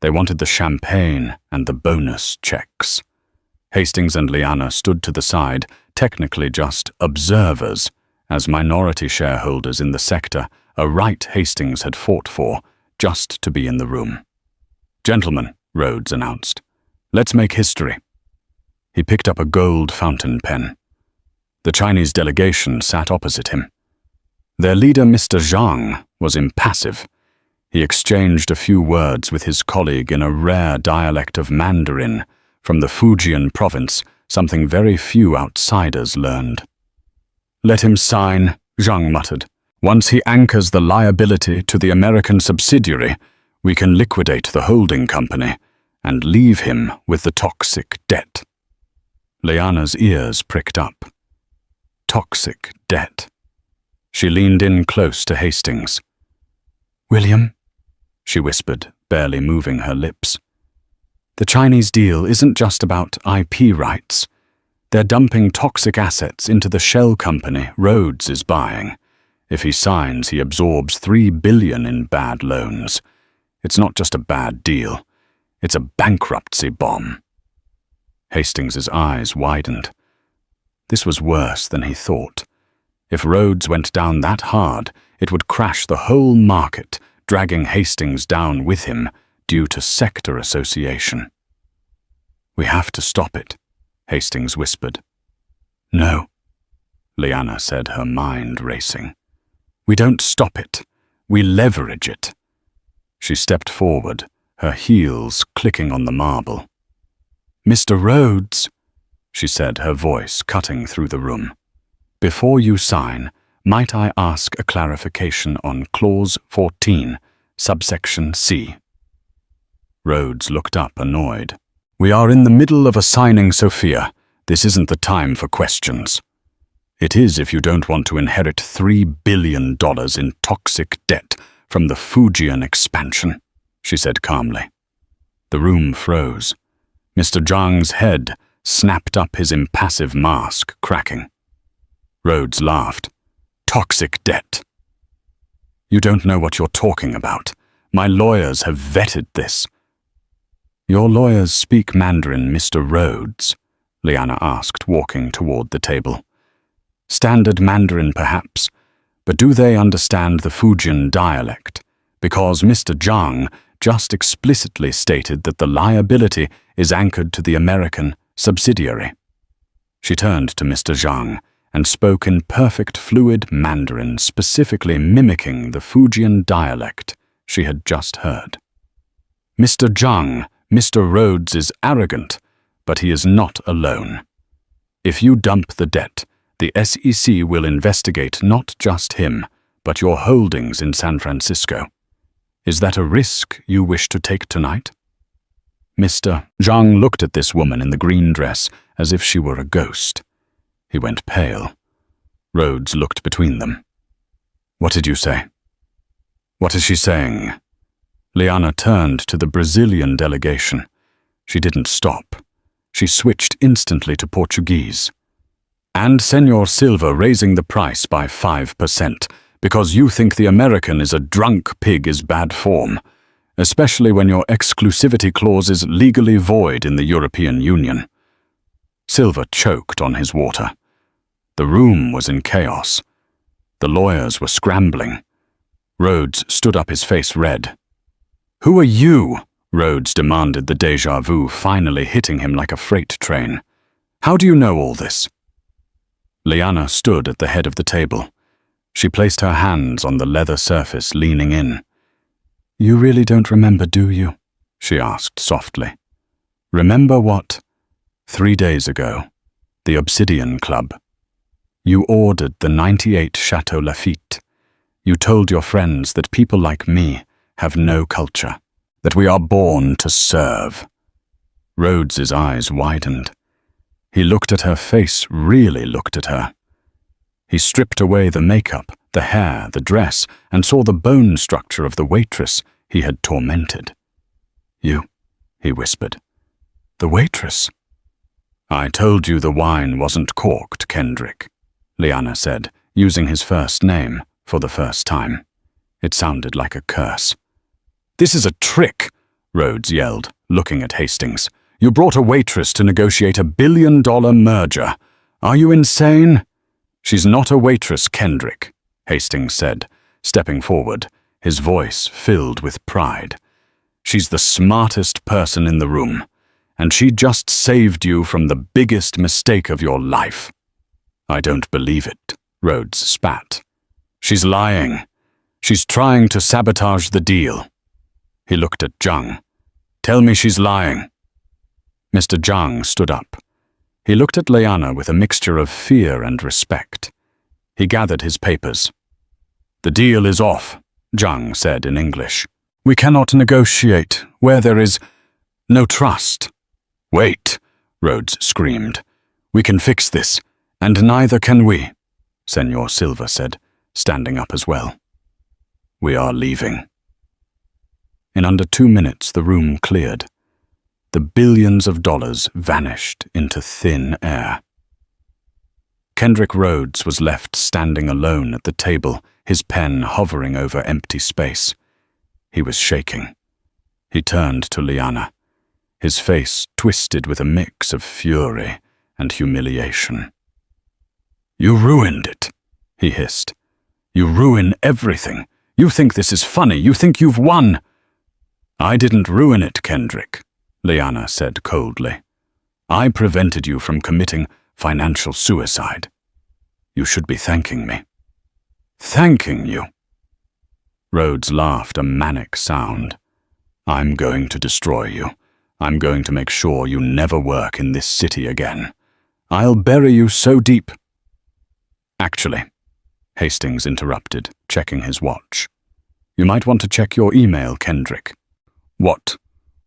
They wanted the champagne and the bonus checks. Hastings and Lyanna stood to the side, technically just observers, as minority shareholders in the sector, a right Hastings had fought for, just to be in the room. "Gentlemen," Rhodes announced, "let's make history." He picked up a gold fountain pen. The Chinese delegation sat opposite him. Their leader, Mr. Zhang, was impassive. He exchanged a few words with his colleague in a rare dialect of Mandarin from the Fujian province, something very few outsiders learned. "Let him sign," Zhang muttered. "Once he anchors the liability to the American subsidiary, we can liquidate the holding company and leave him with the toxic debt." Lyanna's ears pricked up. Toxic debt. She leaned in close to Hastings. "William," she whispered, barely moving her lips. "The Chinese deal isn't just about IP rights. They're dumping toxic assets into the shell company Rhodes is buying. If he signs, he absorbs $3 billion in bad loans. It's not just a bad deal. It's a bankruptcy bomb." Hastings's eyes widened. This was worse than he thought. If Rhodes went down that hard, it would crash the whole market, dragging Hastings down with him due to sector association. "We have to stop it," Hastings whispered. "No," Lyanna said, her mind racing. "We don't stop it. We leverage it." She stepped forward, her heels clicking on the marble. "Mr. Rhodes," she said, her voice cutting through the room. "Before you sign, might I ask a clarification on Clause 14, subsection C?" Rhodes looked up, annoyed. "We are in the middle of assigning Sophia. This isn't the time for questions." "It is if you don't want to inherit $3 billion in toxic debt from the Fujian expansion," she said calmly. The room froze. Mr. Zhang's head snapped up, his impassive mask cracking. Rhodes laughed. "Toxic debt. You don't know what you're talking about. My lawyers have vetted this." "Your lawyers speak Mandarin, Mr. Rhodes?" Lyanna asked, walking toward the table. "Standard Mandarin, perhaps, but do they understand the Fujian dialect? Because Mr. Zhang just explicitly stated that the liability is anchored to the American subsidiary." She turned to Mr. Zhang and spoke in perfect fluid Mandarin, specifically mimicking the Fujian dialect she had just heard. "Mr. Zhang, Mr. Rhodes is arrogant, but he is not alone. If you dump the debt, the SEC will investigate not just him, but your holdings in San Francisco. Is that a risk you wish to take tonight?" Mr. Zhang looked at this woman in the green dress as if she were a ghost. He went pale. Rhodes looked between them. "What did you say?" "What is she saying?" Lyanna turned to the Brazilian delegation. She didn't stop. She switched instantly to Portuguese. "And Senor Silva raising the price by 5%, because you think the American is a drunk pig is bad form, especially when your exclusivity clause is legally void in the European Union." Silva choked on his water. The room was in chaos. The lawyers were scrambling. Rhodes stood up, his face red. "Who are you?" Rhodes demanded, the déjà vu finally hitting him like a freight train. "How do you know all this?" Lyanna stood at the head of the table. She placed her hands on the leather surface, leaning in. "You really don't remember, do you?" she asked softly. "Remember what? 3 days ago, the Obsidian Club. You ordered the 98 Chateau Lafite. You told your friends that people like me have no culture, that we are born to serve." Rhodes's eyes widened. He looked at her face, really looked at her. He stripped away the makeup, the hair, the dress, and saw the bone structure of the waitress he had tormented. "You," he whispered. "The waitress?" "I told you the wine wasn't corked, Kendrick," Lyanna said, using his first name for the first time. It sounded like a curse. "This is a trick," Rhodes yelled, looking at Hastings. "You brought a waitress to negotiate a $1 billion merger. Are you insane?" "She's not a waitress, Kendrick," Hastings said, stepping forward, his voice filled with pride. "She's the smartest person in the room, and she just saved you from the biggest mistake of your life." I don't believe it, Rhodes spat. She's lying. She's trying to sabotage the deal. He looked at Zhang. Tell me she's lying. Mr. Zhang stood up. He looked at Lyanna with a mixture of fear and respect. He gathered his papers. The deal is off, Zhang said in English. We cannot negotiate where there is no trust. Wait, Rhodes screamed. We can fix this, and neither can we, Senor Silva said, standing up as well. We are leaving. In under 2 minutes, the room cleared. The billions of dollars vanished into thin air. Kendrick Rhodes was left standing alone at the table, his pen hovering over empty space. He was shaking. He turned to Lyanna, his face twisted with a mix of fury and humiliation. You ruined it, he hissed. You ruin everything. You think this is funny. You think you've won. I didn't ruin it, Kendrick, Lyanna said coldly. I prevented you from committing financial suicide. You should be thanking me. Thanking you? Rhodes laughed a manic sound. I'm going to destroy you. I'm going to make sure you never work in this city again. I'll bury you so deep. Actually, Hastings interrupted, checking his watch. You might want to check your email, Kendrick. What?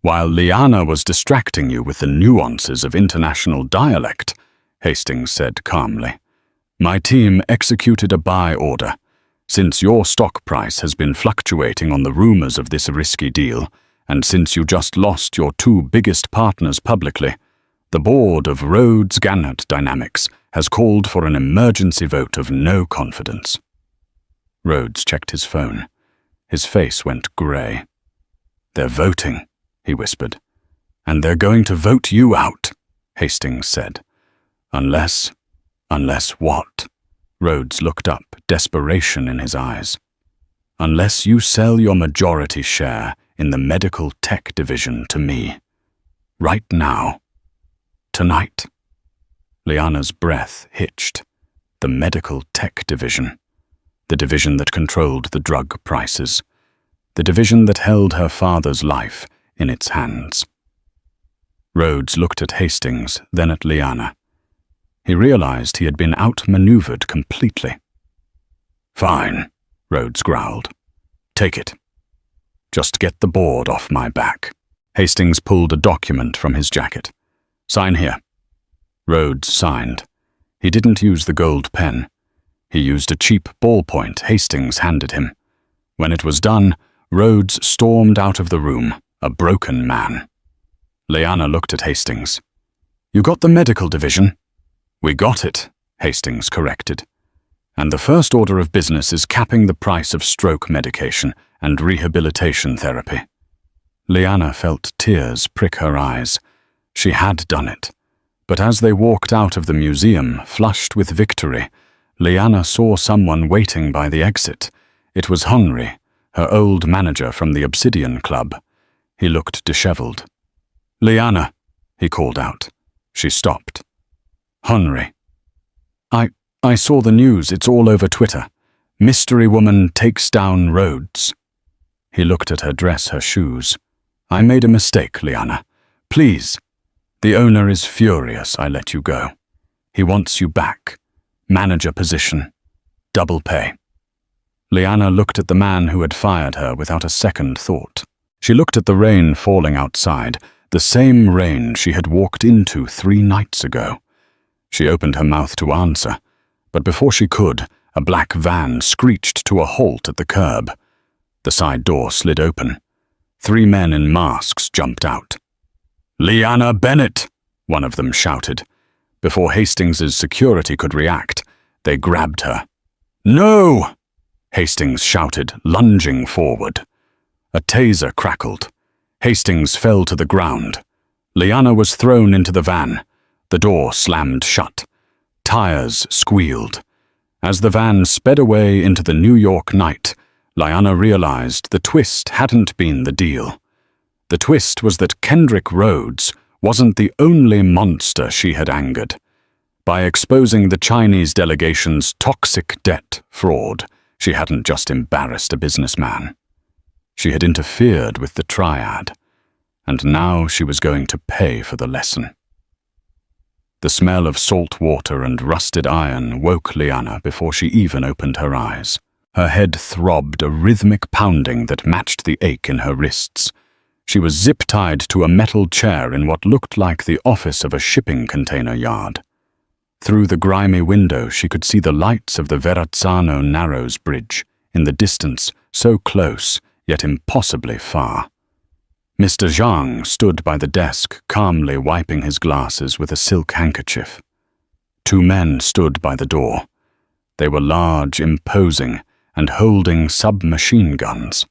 While Lyanna was distracting you with the nuances of international dialect, Hastings said calmly. My team executed a buy order. Since your stock price has been fluctuating on the rumors of this risky deal, and since you just lost your 2 biggest partners publicly, the board of Rhodes Gannett Dynamics has called for an emergency vote of no confidence. Rhodes checked his phone. His face went grey. They're voting, he whispered. And they're going to vote you out, Hastings said. Unless what? Rhodes looked up, desperation in his eyes. Unless you sell your majority share in the medical tech division to me. Right now. Tonight. Lyanna's breath hitched. The medical tech division. The division that controlled the drug prices. The division that held her father's life in its hands. Rhodes looked at Hastings, then at Lyanna. He realized he had been outmaneuvered completely. Fine, Rhodes growled. Take it. Just get the board off my back. Hastings pulled a document from his jacket. Sign here. Rhodes signed. He didn't use the gold pen. He used a cheap ballpoint Hastings handed him. When it was done, Rhodes stormed out of the room, a broken man. Lyanna looked at Hastings. You got the medical division? We got it, Hastings corrected. And the first order of business is capping the price of stroke medication and rehabilitation therapy. Lyanna felt tears prick her eyes. She had done it. But as they walked out of the museum, flushed with victory, Lyanna saw someone waiting by the exit. It was Henry, her old manager from the Obsidian Club. He looked disheveled. Lyanna, he called out. She stopped. Henry. I saw the news. It's all over Twitter. Mystery woman takes down Rhodes. He looked at her dress, her shoes. I made a mistake, Lyanna. Please. The owner is furious I let you go. He wants you back. Manager position. Double pay. Lyanna looked at the man who had fired her without a second thought. She looked at the rain falling outside, the same rain she had walked into 3 nights ago. She opened her mouth to answer, but before she could, a black van screeched to a halt at the curb. The side door slid open. 3 men in masks jumped out. Lyanna Bennett, one of them shouted. Before Hastings's security could react, they grabbed her. No! Hastings shouted, lunging forward. A taser crackled. Hastings fell to the ground. Lyanna was thrown into the van. The door slammed shut. Tires squealed. As the van sped away into the New York night, Lyanna realized the twist hadn't been the deal. The twist was that Kendrick Rhodes wasn't the only monster she had angered. By exposing the Chinese delegation's toxic debt fraud, she hadn't just embarrassed a businessman. She had interfered with the triad, and now she was going to pay for the lesson. The smell of salt water and rusted iron woke Lyanna before she even opened her eyes. Her head throbbed a rhythmic pounding that matched the ache in her wrists. She was zip-tied to a metal chair in what looked like the office of a shipping container yard. Through the grimy window she could see the lights of the Verrazzano Narrows Bridge, in the distance, so close, yet impossibly far. Mr. Zhang stood by the desk, calmly wiping his glasses with a silk handkerchief. Two men stood by the door. They were large, imposing, and holding submachine guns.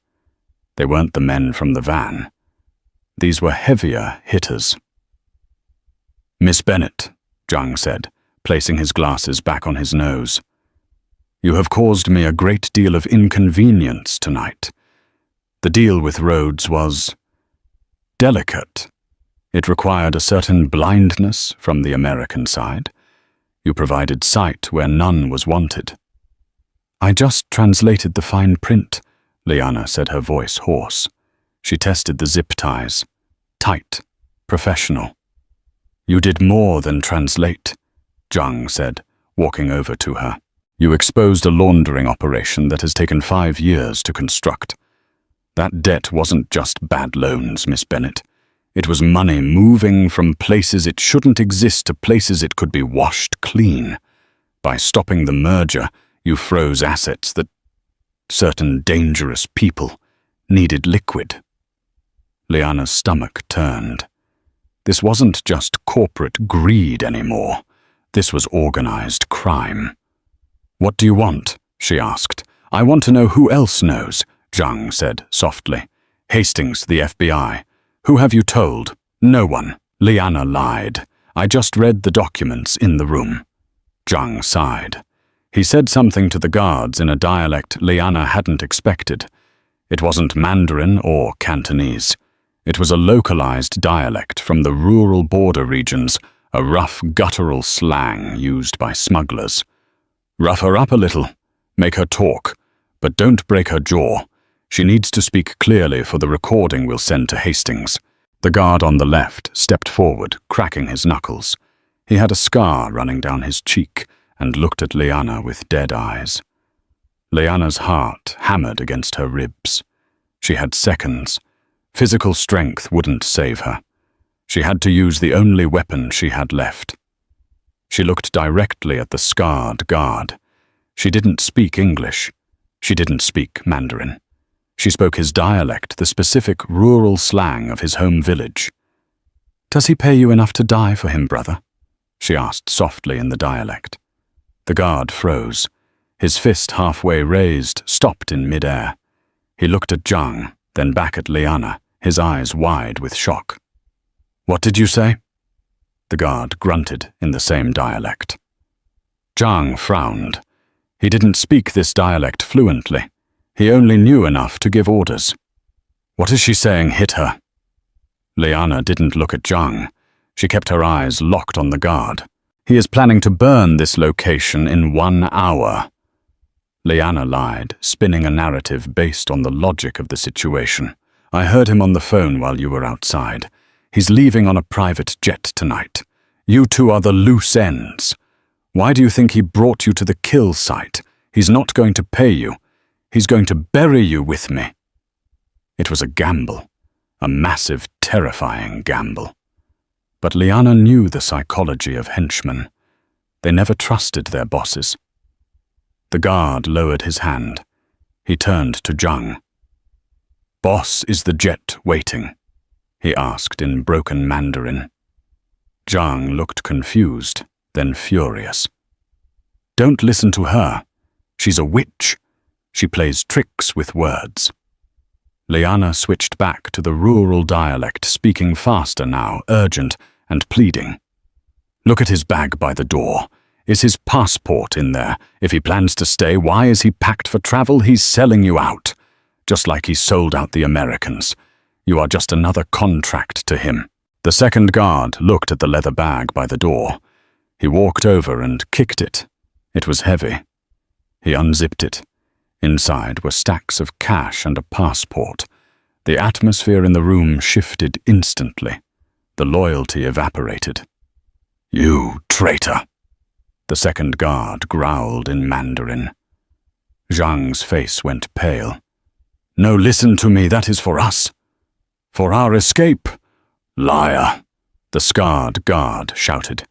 They weren't the men from the van. These were heavier hitters. "Miss Bennett," Zhang said, placing his glasses back on his nose. "You have caused me a great deal of inconvenience tonight. The deal with Rhodes was delicate. It required a certain blindness from the American side. You provided sight where none was wanted." "I just translated the fine print," Lyanna said, her voice hoarse. She tested the zip ties. Tight, professional. "You did more than translate," Zhang said, walking over to her. "You exposed a laundering operation that has taken 5 years to construct. That debt wasn't just bad loans, Miss Bennett. It was money moving from places it shouldn't exist to places it could be washed clean. By stopping the merger, you froze assets that certain dangerous people needed liquid." Lyanna's stomach turned. This wasn't just corporate greed anymore. This was organized crime. "What do you want?" she asked. "I want to know who else knows," Zhang said softly. "Hastings, the FBI. Who have you told?" "No one." Lyanna lied. "I just read the documents in the room." Zhang sighed. He said something to the guards in a dialect Lyanna hadn't expected. It wasn't Mandarin or Cantonese. It was a localized dialect from the rural border regions, a rough guttural slang used by smugglers. "Rough her up a little. Make her talk. But don't break her jaw. She needs to speak clearly for the recording we'll send to Hastings." The guard on the left stepped forward, cracking his knuckles. He had a scar running down his cheek and looked at Lyanna with dead eyes. Lyanna's heart hammered against her ribs. She had seconds. Physical strength wouldn't save her. She had to use the only weapon she had left. She looked directly at the scarred guard. She didn't speak English. She didn't speak Mandarin. She spoke his dialect, the specific rural slang of his home village. "Does he pay you enough to die for him, brother?" she asked softly in the dialect. The guard froze. His fist, halfway raised, stopped in midair. He looked at Zhang, then back at Lyanna, his eyes wide with shock. "What did you say?" The guard grunted in the same dialect. Zhang frowned. He didn't speak this dialect fluently. He only knew enough to give orders. "What is she saying hit her?" Lyanna didn't look at Zhang. She kept her eyes locked on the guard. "He is planning to burn this location in 1 hour." Lyanna lied, spinning a narrative based on the logic of the situation. "I heard him on the phone while you were outside. He's leaving on a private jet tonight. You two are the loose ends. Why do you think he brought you to the kill site? He's not going to pay you. He's going to bury you with me." It was a gamble, a massive, terrifying gamble. But Lyanna knew the psychology of henchmen. They never trusted their bosses. The guard lowered his hand. He turned to Zhang. "Boss, is the jet waiting?" he asked in broken Mandarin. Zhang looked confused, then furious. "Don't listen to her. She's a witch. She plays tricks with words." Lyanna switched back to the rural dialect, speaking faster now, urgent and pleading. "Look at his bag by the door. Is his passport in there? If he plans to stay, why is he packed for travel? He's selling you out. Just like he sold out the Americans. You are just another contract to him." The second guard looked at the leather bag by the door. He walked over and kicked it. It was heavy. He unzipped it. Inside were stacks of cash and a passport. The atmosphere in the room shifted instantly. The loyalty evaporated. "You traitor!" The second guard growled in Mandarin. Zhang's face went pale. "No, listen to me, that is for us. For our escape." "Liar!" the scarred guard shouted.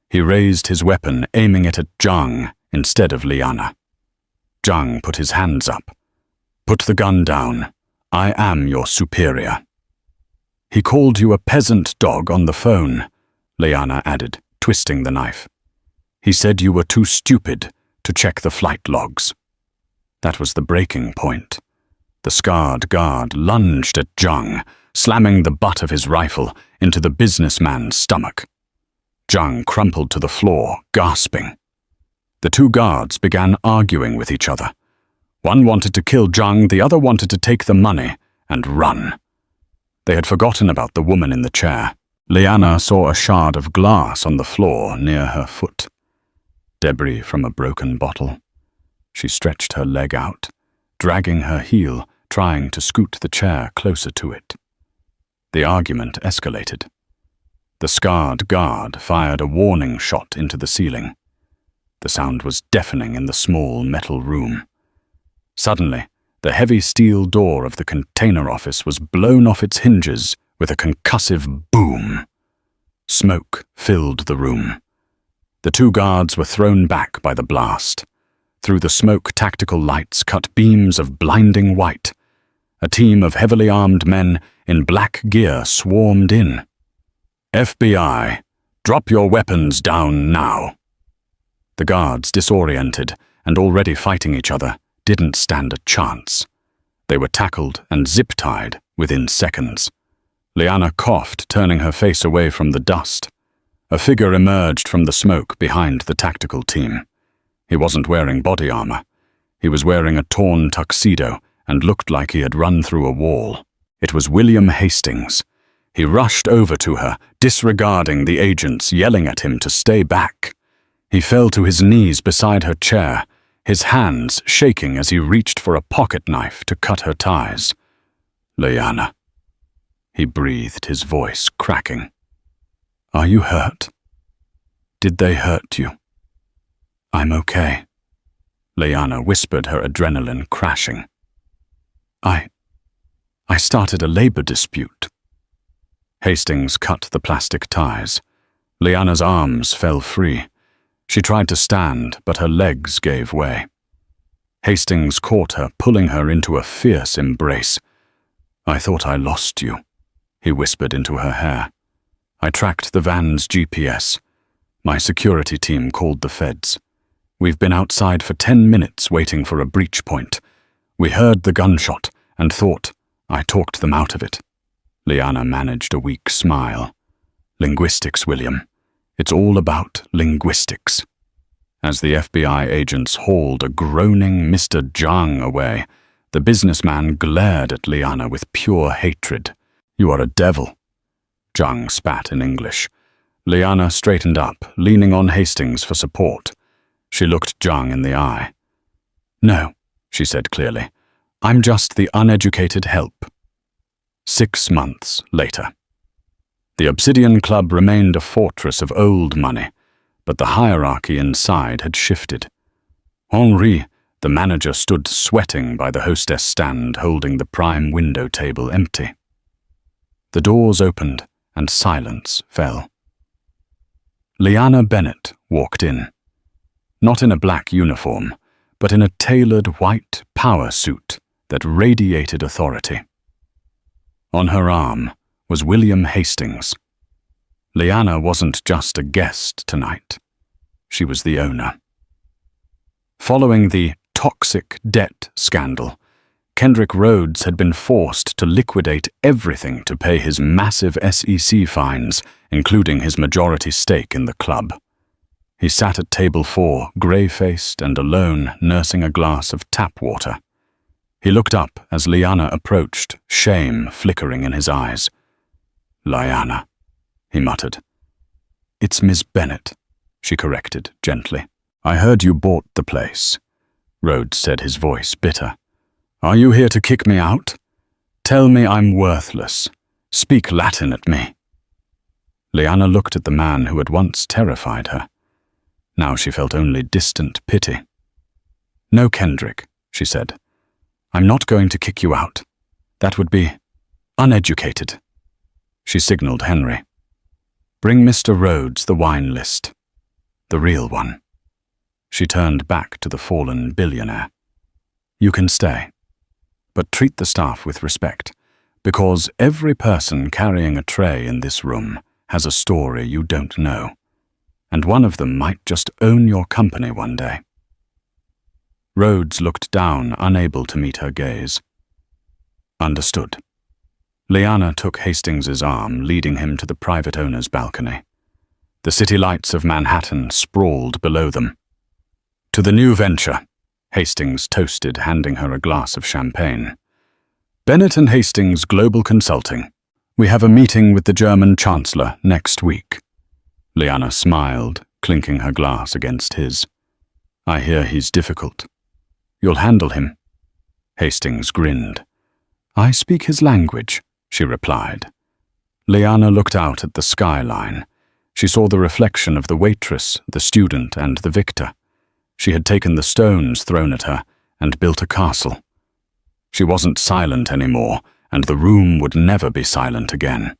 He raised his weapon, aiming it at Zhang instead of Lyanna. Zhang put his hands up. "Put the gun down. I am your superior." "He called you a peasant dog on the phone," Lyanna added, twisting the knife. "He said you were too stupid to check the flight logs." That was the breaking point. The scarred guard lunged at Zhang, slamming the butt of his rifle into the businessman's stomach. Zhang crumpled to the floor, gasping. The two guards began arguing with each other. One wanted to kill Zhang, the other wanted to take the money and run. They had forgotten about the woman in the chair. Lyanna saw a shard of glass on the floor near her foot. Debris from a broken bottle. She stretched her leg out, dragging her heel, trying to scoot the chair closer to it. The argument escalated. The scarred guard fired a warning shot into the ceiling. The sound was deafening in the small metal room. Suddenly, the heavy steel door of the container office was blown off its hinges with a concussive boom. Smoke filled the room. The two guards were thrown back by the blast. Through the smoke, tactical lights cut beams of blinding white. A team of heavily armed men in black gear swarmed in. "FBI, drop your weapons down now." The guards, disoriented and already fighting each other, didn't stand a chance. They were tackled and zip-tied within seconds. Lyanna coughed, turning her face away from the dust. A figure emerged from the smoke behind the tactical team. He wasn't wearing body armor. He was wearing a torn tuxedo and looked like he had run through a wall. It was William Hastings. He rushed over to her, disregarding the agents yelling at him to stay back. He fell to his knees beside her chair, his hands shaking as he reached for a pocket knife to cut her ties. "Lyanna," he breathed, his voice cracking. "Are you hurt? Did they hurt you?" "I'm okay," Lyanna whispered, her adrenaline crashing. I started a labor dispute." Hastings cut the plastic ties. Lyanna's arms fell free. She tried to stand, but her legs gave way. Hastings caught her, pulling her into a fierce embrace. "I thought I lost you," he whispered into her hair. "I tracked the van's GPS. My security team called the feds. We've been outside for 10 minutes waiting for a breach point. We heard the gunshot and thought I talked them out of it." Lyanna managed a weak smile. "Linguistics, William. It's all about linguistics." As the FBI agents hauled a groaning Mr. Zhang away, the businessman glared at Lyanna with pure hatred. "You are a devil," Zhang spat in English. Lyanna straightened up, leaning on Hastings for support. She looked Zhang in the eye. "No," she said clearly. "I'm just the uneducated help." 6 months later. The Obsidian Club remained a fortress of old money, but the hierarchy inside had shifted. Henri, the manager, stood sweating by the hostess stand, holding the prime window table empty. The doors opened and silence fell. Lyanna Bennett walked in. Not in a black uniform, but in a tailored white power suit that radiated authority. On her arm was William Hastings. Lyanna wasn't just a guest tonight. She was the owner. Following the toxic debt scandal, Kendrick Rhodes had been forced to liquidate everything to pay his massive SEC fines, including his majority stake in the club. He sat at table 4, grey-faced and alone, nursing a glass of tap water. He looked up as Lyanna approached, shame flickering in his eyes. "Lyanna," he muttered. "It's Miss Bennett," she corrected gently. I heard you bought the place, Rhodes said, his voice bitter. Are you here to kick me out? Tell me I'm worthless. Speak Latin at me. Lyanna looked at the man who had once terrified her. Now she felt only distant pity. No, Kendrick, she said. I'm not going to kick you out. That would be uneducated. She signaled Henry. Bring Mr. Rhodes the wine list. The real one. She turned back to the fallen billionaire. You can stay, but treat the staff with respect, because every person carrying a tray in this room has a story you don't know, and one of them might just own your company one day. Rhodes looked down, unable to meet her gaze. Understood. Lyanna took Hastings's arm, leading him to the private owner's balcony. The city lights of Manhattan sprawled below them. To the new venture, Hastings toasted, handing her a glass of champagne. Bennett and Hastings Global Consulting. We have a meeting with the German Chancellor next week. Lyanna smiled, clinking her glass against his. I hear he's difficult. You'll handle him. Hastings grinned. I speak his language, she replied. Lyanna looked out at the skyline. She saw the reflection of the waitress, the student, and the victor. She had taken the stones thrown at her and built a castle. She wasn't silent anymore, and the room would never be silent again.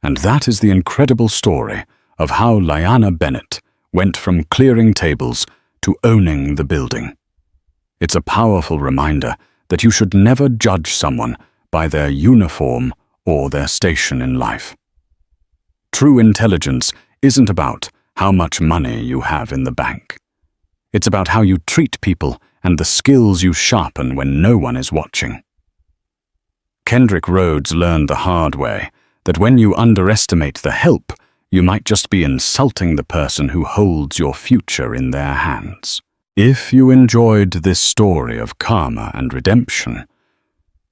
And that is the incredible story of how Lyanna Bennett went from clearing tables to owning the building. It's a powerful reminder that you should never judge someone by their uniform or their station in life. True intelligence isn't about how much money you have in the bank. It's about how you treat people and the skills you sharpen when no one is watching. Kendrick Rhodes learned the hard way that when you underestimate the help, you might just be insulting the person who holds your future in their hands. If you enjoyed this story of karma and redemption,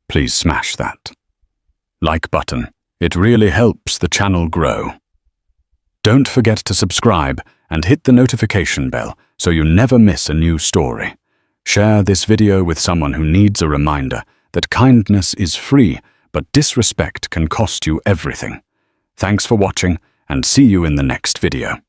please smash that like button. It really helps the channel grow. Don't forget to subscribe and hit the notification bell so you never miss a new story. Share this video with someone who needs a reminder that kindness is free, but disrespect can cost you everything. Thanks for watching, and see you in the next video.